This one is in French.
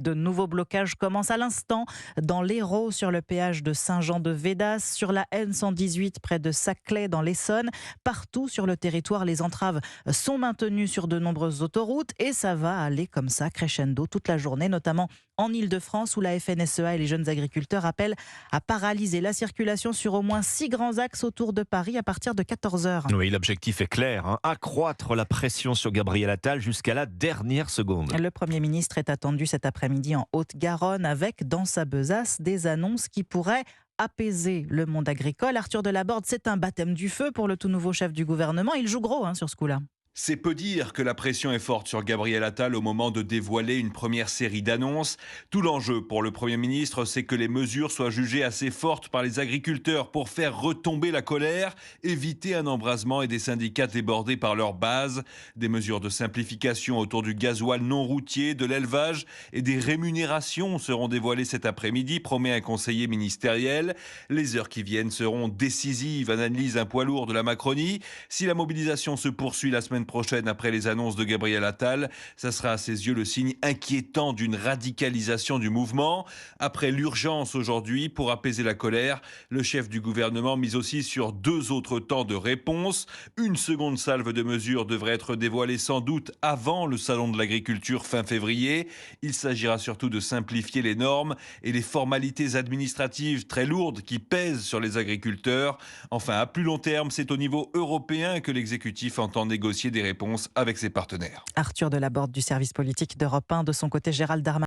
De nouveaux blocages commencent à l'instant dans l'Hérault sur le péage de Saint-Jean-de-Védas, sur la N118 près de Saclay dans l'Essonne. Partout sur le territoire, les entraves sont maintenues sur de nombreuses autoroutes et ça va aller comme ça crescendo toute la journée, notamment en Île-de-France où la FNSEA et les jeunes agriculteurs appellent à paralyser la circulation sur au moins 6 grands axes autour de Paris à partir de 14 heures. Oui, l'objectif est clair, accroître la pression sur Gabriel Attal jusqu'à la dernière seconde. Le Premier ministre est attendu cet après-midi en Haute-Garonne avec, dans sa besace, des annonces qui pourraient apaiser le monde agricole. Arthur Delaborde, c'est un baptême du feu pour le tout nouveau chef du gouvernement. Il joue gros sur ce coup-là. C'est peu dire que la pression est forte sur Gabriel Attal au moment de dévoiler une première série d'annonces. Tout l'enjeu pour le Premier ministre, c'est que les mesures soient jugées assez fortes par les agriculteurs pour faire retomber la colère, éviter un embrasement et des syndicats débordés par leur base. Des mesures de simplification autour du gasoil non routier, de l'élevage et des rémunérations seront dévoilées cet après-midi, promet un conseiller ministériel. Les heures qui viennent seront décisives, analyse un poids lourd de la Macronie. Si la mobilisation se poursuit la semaine prochaine après les annonces de Gabriel Attal, ça sera à ses yeux le signe inquiétant d'une radicalisation du mouvement. Après l'urgence aujourd'hui pour apaiser la colère, le chef du gouvernement mise aussi sur 2 autres temps de réponse. Une seconde salve de mesures devrait être dévoilée sans doute avant le salon de l'agriculture fin février. Il s'agira surtout de simplifier les normes et les formalités administratives très lourdes qui pèsent sur les agriculteurs. Enfin, à plus long terme, c'est au niveau européen que l'exécutif entend négocier des réponses avec ses partenaires. Arthur Delaborde du service politique d'Europe 1. De son côté, Gérald Darmanin